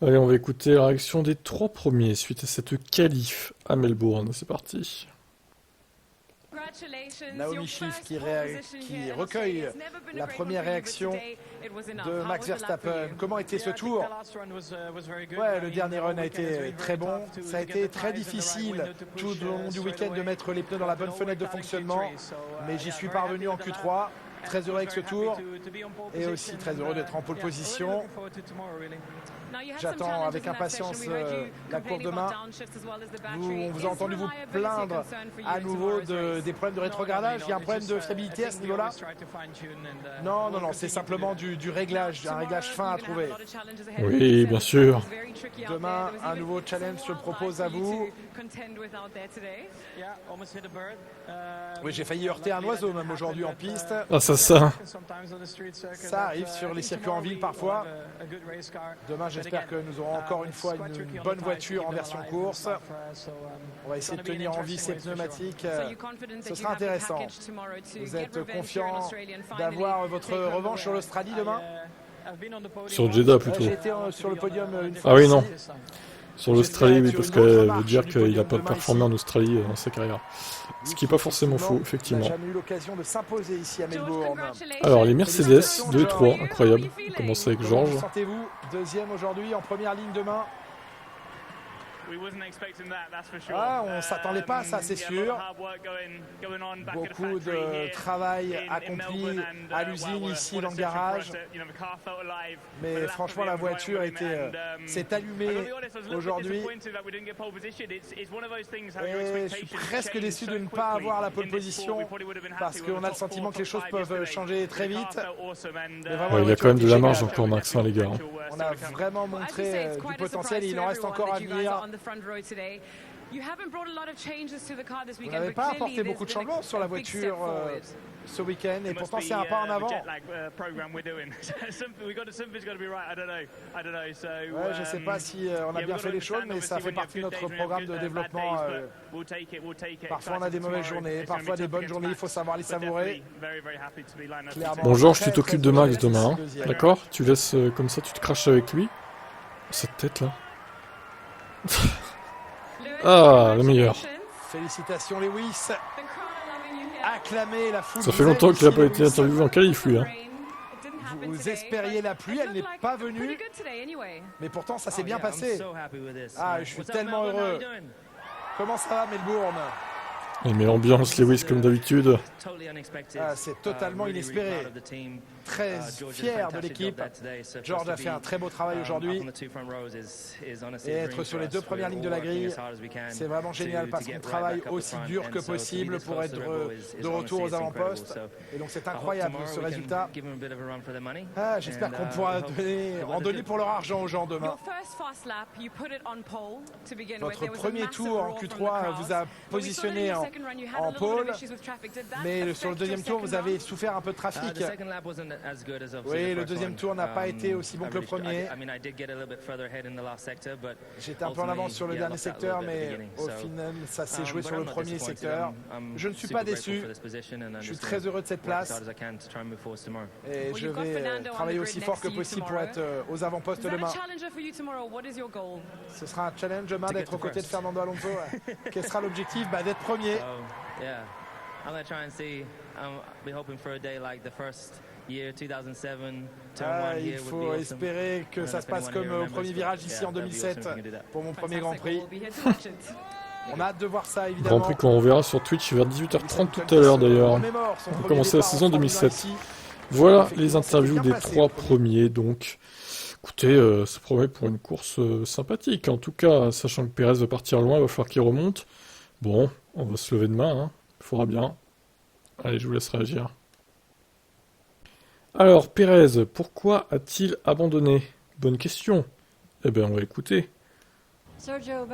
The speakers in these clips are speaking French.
Allez, on va écouter la réaction des trois premiers suite à cette qualif à Melbourne. C'est parti. Naomi Schiff qui recueille la première réaction de Max Verstappen. Comment était ce tour? Ouais, le dernier run a été très bon. Ça a été très difficile tout au long du week-end de mettre les pneus dans la bonne fenêtre de fonctionnement. Mais j'y suis parvenu en Q3. Très heureux avec ce tour et aussi très heureux d'être en pole position. J'attends avec impatience la course demain. On vous a entendu vous plaindre à nouveau des problèmes de rétrogradage. Il y a un problème de fiabilité à ce niveau-là? Non, non, non, c'est simplement du réglage, un réglage fin à trouver. Oui, bien sûr. Demain, un nouveau challenge se propose à vous. Oui, j'ai failli heurter un oiseau même aujourd'hui en piste. Ah, ça. Ça arrive sur les circuits en ville parfois. Demain, j'espère que nous aurons encore une fois une bonne voiture en version course. On va essayer de tenir en vie ces pneumatiques. Ce sera intéressant. Vous êtes confiant d'avoir votre revanche sur l'Australie demain? Sur Jeddah plutôt. J'ai été sur le podium une fois. Ah oui, aussi. non. Sur l'Australie, oui, parce qu'elle veut dire qu'il n'a pas performé en Australie dans sa carrière. Ce qui n'est pas forcément faux, Il n'a effectivement. jamais eu l'occasion de s'imposer ici à Melbourne. Alors, les Mercedes, 2 et 3, incroyable. On commence avec Comment Georges. vous sentez-vous? Deuxième aujourd'hui, en première ligne demain. Ah, on ne s'attendait pas à ça, c'est sûr. Beaucoup de travail accompli à l'usine, ici dans le garage. Mais franchement, la voiture s'est allumée aujourd'hui. Et je suis presque déçu de ne pas avoir la pole position parce qu'on a le sentiment que les choses peuvent changer très vite. Mais vraiment, Ouais, il y a quand même de la marge géniale. encore, Max, hein, les gars. On a vraiment montré du potentiel et il en reste encore à venir. Vous n'avez pas apporté beaucoup de changements sur la voiture ce week-end et pourtant c'est un pas en avant. Ouais, je ne sais pas si on a bien fait les choses, mais ça fait partie de notre programme de développement. Parfois on a des mauvaises journées, parfois des bonnes journées, il faut savoir les savourer. Clairement, Bon, Georges, tu très, t'occupes très de Max heureux demain, hein. deuxième. D'accord? Tu laisses comme ça, tu te craches avec lui. Cette tête là. Ah, le meilleur. Félicitations Lewis. Acclamé la foule. Ça vous fait aime longtemps qu'il n'a ici, pas été Lewis. interviewé en qualif, lui. Hein. Vous espériez la pluie, elle n'est pas venue. Mais pourtant ça s'est bien passé. Ah, je suis tellement heureux. Comment ça va Melbourne? Il met l'ambiance, Lewis, comme d'habitude. Ah, c'est totalement inespéré. Très fier de l'équipe. George a fait un très beau travail aujourd'hui. Et être sur les deux premières lignes de la grille, c'est vraiment génial parce qu'on travaille aussi dur que possible pour être de retour aux avant-postes. Et donc c'est incroyable ce résultat. Ah, j'espère qu'on pourra en donner pour leur argent aux gens demain. Votre premier tour en Q3 vous a positionné en pole, mais sur le deuxième tour vous avez souffert un peu de trafic. Oui, le deuxième tour n'a pas été aussi bon que le premier. J'étais un peu en avance sur le dernier secteur, mais au final, ça s'est joué sur le premier secteur. Je ne suis pas déçu. Je suis très heureux de cette place. Et je vais travailler aussi fort que possible pour être aux avant-postes demain. Ce sera un challenge demain d'être aux côtés de Fernando Alonso. Quel sera l'objectif? D'être premier. Il faut espérer que ça se passe comme au premier virage ici en 2007 pour mon premier Grand Prix. On a hâte de voir ça évidemment. Grand Prix qu'on verra sur Twitch vers 18h30 tout à l'heure d'ailleurs. On va commencer la saison 2007. Voilà les interviews des trois premiers donc. Écoutez, ça promet pour une course sympathique. En tout cas, sachant que Pérez va partir loin, il va falloir qu'il remonte. Bon, on va se lever demain, hein. Il faudra bien. Allez, je vous laisse réagir. Alors, Pérez, pourquoi a-t-il abandonné? Bonne question. Eh bien, on va écouter. Sergio,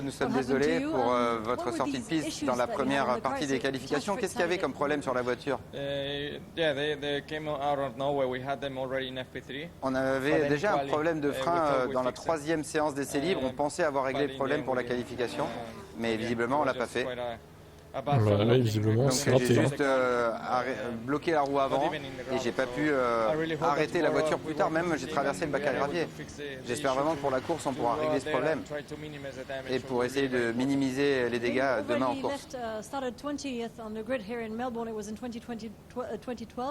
nous sommes désolés pour votre sortie de piste dans la première partie des qualifications. Qu'est-ce qu'il y avait comme problème sur la voiture? On avait déjà un problème de frein dans la troisième séance d'essais libres. On pensait avoir réglé le problème pour la qualification, mais visiblement on ne l'a pas fait. Là, visiblement, Donc c'est j'ai raté. juste bloqué la roue avant et j'ai pas pu arrêter la voiture plus tard. Même j'ai traversé le bac à gravier. J'espère vraiment que pour la course on pourra régler ce problème et pour essayer de minimiser les dégâts demain en course.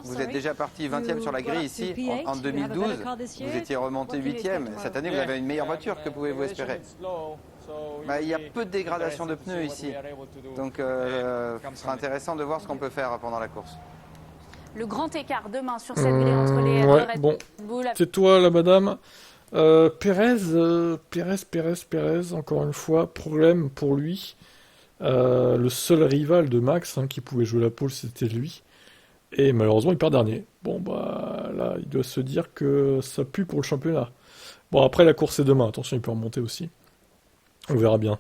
Vous êtes déjà parti 20e sur la grille ici en 2012. Vous étiez remonté 8e. Cette année vous avez une meilleure voiture, que pouvez-vous espérer? Il y a peu de dégradation de pneus ici, donc ce sera intéressant de voir ce qu'on peut faire pendant la course. Le grand écart demain sur cette grille entre les Red bon. Bull. C'est toi la madame. Pérez, encore une fois, problème pour lui. Le seul rival de Max qui pouvait jouer la pole, c'était lui. Et malheureusement, il perd dernier. Bon, là, il doit se dire que ça pue pour le championnat. Bon, après, la course est demain. Attention, il peut remonter aussi. On verra bien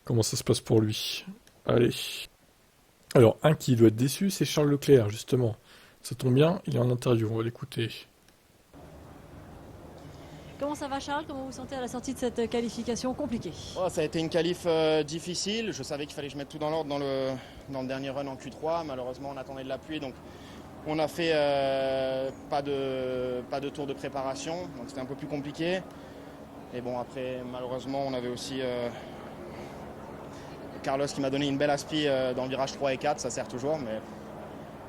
comment ça se passe pour lui. Allez. Alors, un qui doit être déçu, c'est Charles Leclerc, justement. Ça tombe bien, il est en interview, on va l'écouter. Comment ça va Charles? Comment vous vous sentez à la sortie de cette qualification compliquée? Ça a été une qualif difficile. Je savais qu'il fallait que je mette tout dans l'ordre dans le dernier run en Q3. Malheureusement, on attendait de la pluie, donc on a fait pas de tour de préparation. Donc c'était un peu plus compliqué. Et bon, après, malheureusement, on avait aussi Carlos qui m'a donné une belle aspi dans le virage 3 et 4. Ça sert toujours, mais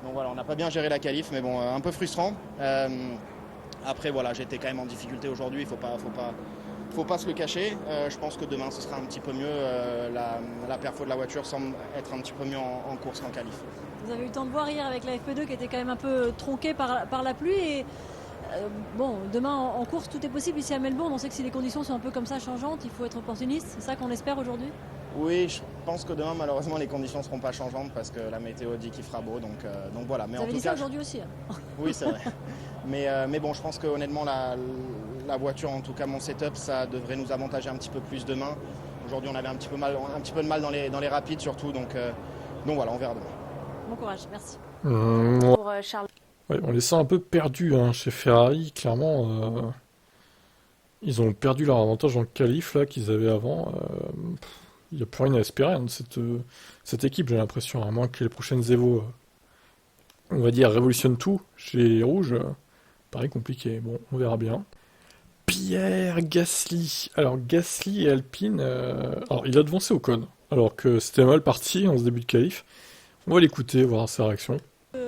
donc voilà, on n'a pas bien géré la qualif, mais bon, un peu frustrant. Après, voilà, j'étais quand même en difficulté aujourd'hui, il faut pas se le cacher. Je pense que demain, ce sera un petit peu mieux. La perfo de la voiture semble être un petit peu mieux en course qu'en qualif. Vous avez eu le temps de voir hier avec la FP2 qui était quand même un peu tronquée par la pluie. Et bon, demain en course, tout est possible ici à Melbourne. On sait que si les conditions sont un peu comme ça, changeantes, il faut être opportuniste. C'est ça qu'on espère aujourd'hui? Oui, je pense que demain, malheureusement, les conditions ne seront pas changeantes parce que la météo dit qu'il fera beau. Donc voilà. Mais vous avez dit ça aujourd'hui aussi. Oui, c'est vrai. Mais bon, je pense que honnêtement, la voiture, en tout cas mon setup, ça devrait nous avantager un petit peu plus demain. Aujourd'hui, on avait un petit peu de mal dans les rapides surtout. Donc voilà, on verra demain. Bon courage, merci. Pour Charles. Ouais, on les sent un peu perdus chez Ferrari, clairement. Ils ont perdu leur avantage en qualif là qu'ils avaient avant. Il n'y a plus rien à espérer de cette équipe, j'ai l'impression, à moins que les prochaines Evo, on va dire, révolutionnent tout chez les rouges. Pareil compliqué. Bon, on verra bien. Pierre Gasly. Alors Gasly et Alpine, alors il a devancé Ocon, alors que c'était mal parti en ce début de qualif. On va l'écouter, voir sa réaction.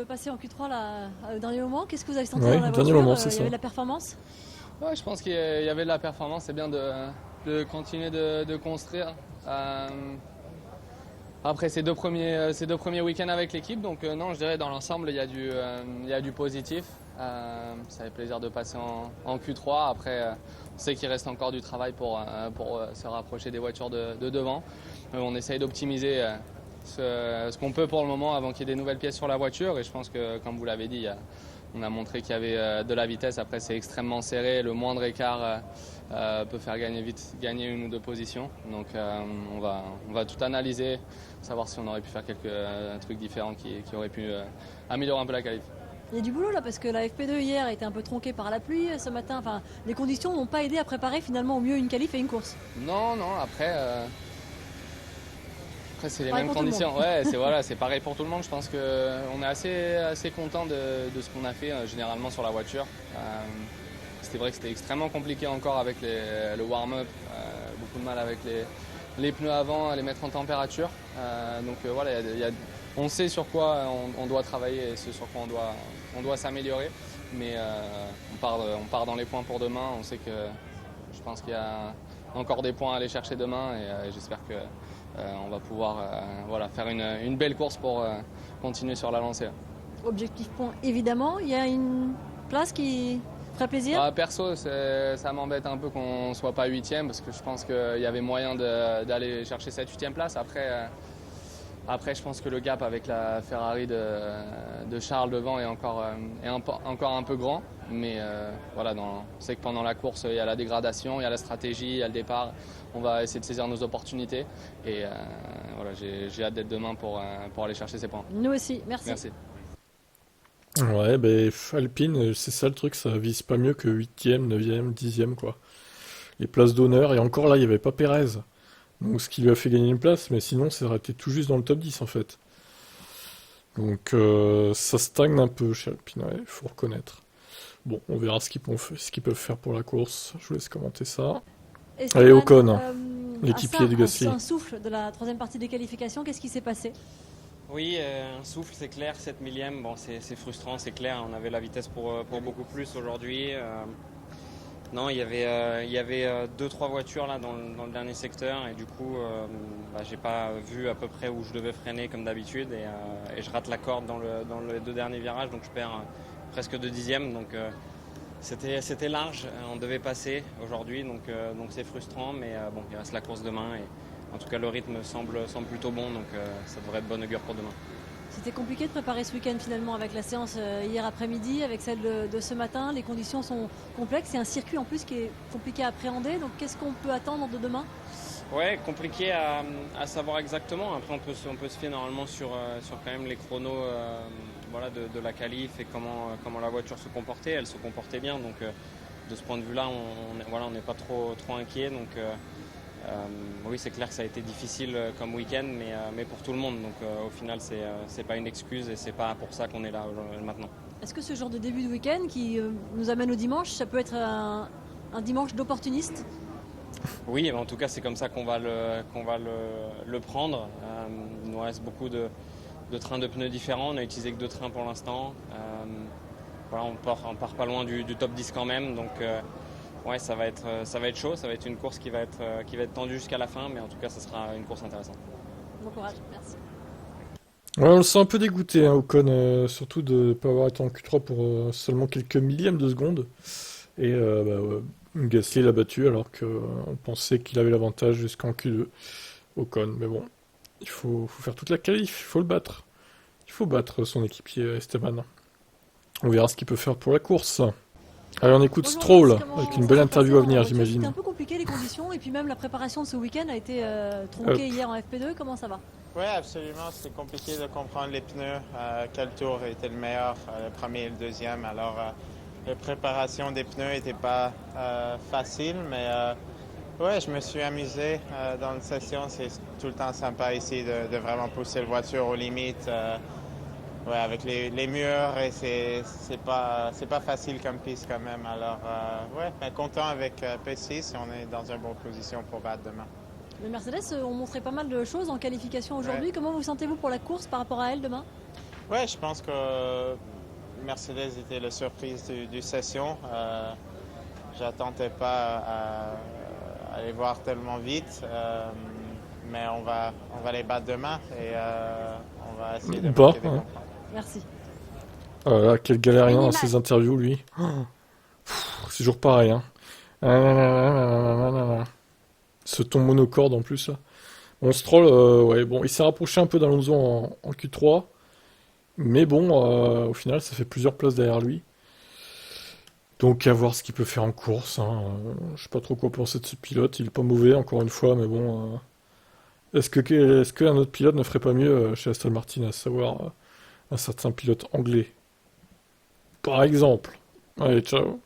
Passer en Q3 là, au dernier moment, qu'est-ce que vous avez senti Ouais, dans la au dernier voiture? moment, c'est Il y ça. avait de la performance? Ouais, je pense qu'il y avait de la performance. C'est bien de continuer de construire. Après ces deux premiers week-ends avec l'équipe, donc non, je dirais dans l'ensemble il y a du positif. Ça fait plaisir de passer en Q3. Après, on sait qu'il reste encore du travail pour se rapprocher des voitures de devant. On essaye d'optimiser ce qu'on peut pour le moment avant qu'il y ait des nouvelles pièces sur la voiture. Et je pense que, comme vous l'avez dit, on a montré qu'il y avait de la vitesse. Après, c'est extrêmement serré. Le moindre écart peut faire gagner une ou deux positions. Donc, on va tout analyser, savoir si on aurait pu faire quelques trucs différents qui auraient pu améliorer un peu la qualif. Il y a du boulot là parce que la FP2 hier a été un peu tronquée par la pluie ce matin. Enfin, les conditions n'ont pas aidé à préparer finalement au mieux une qualif et une course. Non, après c'est les mêmes conditions. Ouais, c'est pareil pour tout le monde. Je pense qu'on est assez content de ce qu'on a fait généralement sur la voiture. C'était vrai que c'était extrêmement compliqué encore avec le warm-up, beaucoup de mal avec les pneus avant, à les mettre en température. Donc voilà, on sait sur quoi on doit travailler et ce sur quoi on doit s'améliorer. Mais on part dans les points pour demain. On sait que je pense qu'il y a encore des points à aller chercher demain et j'espère que on va pouvoir faire une belle course pour continuer sur la lancée. Objectif point évidemment, il y a une place qui ferait plaisir? Perso, ça m'embête un peu qu'on ne soit pas 8e parce que je pense qu'il y avait moyen d'aller chercher cette 8e place. Après, je pense que le gap avec la Ferrari de Charles devant est encore un peu grand. Mais voilà, on sait que pendant la course, il y a la dégradation, il y a la stratégie, il y a le départ. On va essayer de saisir nos opportunités. Et voilà, j'ai hâte d'être demain pour aller chercher ces points. Nous aussi, merci. Merci. Ouais, Alpine, c'est ça le truc, ça vise pas mieux que 8e, 9e, 10e, quoi. Les places d'honneur, et encore là, il n'y avait pas Pérez. Donc ce qui lui a fait gagner une place, mais sinon ça aurait été tout juste dans le top 10 en fait. Donc ça stagne un peu chez Alpine, il faut reconnaître. Bon, on verra ce qu'ils peuvent faire pour la course. Je vous laisse commenter ça. Esteban, Allez, Ocon, l'équipier de Gasly. Un souffle de la troisième partie des qualifications, qu'est-ce qui s'est passé? Oui, un souffle, c'est clair, 7 millième, bon, c'est frustrant, c'est clair, on avait la vitesse pour beaucoup plus aujourd'hui. Non, il y avait 2-3 voitures là dans le dernier secteur et du coup, j'ai pas vu à peu près où je devais freiner comme d'habitude et je rate la corde dans les 2 derniers virages, donc je perds presque 2 dixièmes. Donc c'était large, on devait passer aujourd'hui, donc c'est frustrant, mais bon, il reste la course demain et en tout cas le rythme semble plutôt bon, donc ça devrait être bon augure pour demain. C'était compliqué de préparer ce week-end finalement avec la séance hier après-midi, avec celle de ce matin. Les conditions sont complexes. C'est un circuit en plus qui est compliqué à appréhender. Donc qu'est-ce qu'on peut attendre de demain? Ouais, compliqué à savoir exactement. Après, on peut se fier normalement sur quand même les chronos de la qualif et comment la voiture se comportait. Elle se comportait bien. Donc de ce point de vue-là, on n'est pas trop inquiet. Donc oui, c'est clair que ça a été difficile comme week-end, mais pour tout le monde. Donc au final, c'est pas une excuse et c'est pas pour ça qu'on est là maintenant. Est-ce que ce genre de début de week-end qui nous amène au dimanche, ça peut être un dimanche d'opportuniste? Oui, en tout cas, c'est comme ça qu'on va le prendre. Il nous reste beaucoup de trains de pneus différents. On n'a utilisé que 2 trains pour l'instant. On part pas loin du top 10 quand même. Donc ouais, ça va être chaud, ça va être une course qui va être tendue jusqu'à la fin, mais en tout cas, ça sera une course intéressante. Bon courage, merci. Ouais, on le sent un peu dégoûté, hein, Ocon, surtout de ne pas avoir été en Q3 pour seulement quelques millièmes de seconde. Et Gasly l'a battu alors qu'on pensait qu'il avait l'avantage jusqu'en Q2. Ocon, mais bon, il faut faire toute la qualif, il faut le battre. Il faut battre son équipier Esteban. On verra ce qu'il peut faire pour la course. Allez, on écoute Stroll, avec une belle interview à venir, j'imagine. C'était un peu compliqué les conditions, et puis même la préparation de ce week-end a été tronquée hier en FP2. Comment ça va? Oui, absolument. C'était compliqué de comprendre les pneus, quel tour était le meilleur, le premier et le deuxième. Alors, la préparation des pneus n'était pas facile, mais ouais, je me suis amusé dans la session. C'est tout le temps sympa ici de vraiment pousser la voiture aux limites. Ouais, avec les murs, et c'est pas facile comme piste quand même. Alors, ouais, mais content avec P6 et on est dans une bonne position pour battre demain. Les Mercedes ont montré pas mal de choses en qualification aujourd'hui. Ouais. Comment vous sentez-vous pour la course par rapport à elle demain? Ouais, je pense que Mercedes était la surprise du session. J'attendais pas à les voir tellement vite, mais on va les battre demain et on va essayer de marquer des points. Merci. Oh là, quel galérien dans ses interviews, lui. C'est toujours pareil, hein. Ce ton monocorde en plus, là. Bon, Stroll, ouais, bon, il s'est rapproché un peu d'Alonso en Q3. Mais bon, au final, ça fait plusieurs places derrière lui. Donc, à voir ce qu'il peut faire en course. Hein. Je sais pas trop quoi penser de ce pilote. Il est pas mauvais, encore une fois, mais bon... Est-ce qu'un autre pilote ne ferait pas mieux chez Aston Martin, à savoir... un certain pilote anglais. Par exemple. Allez, ciao.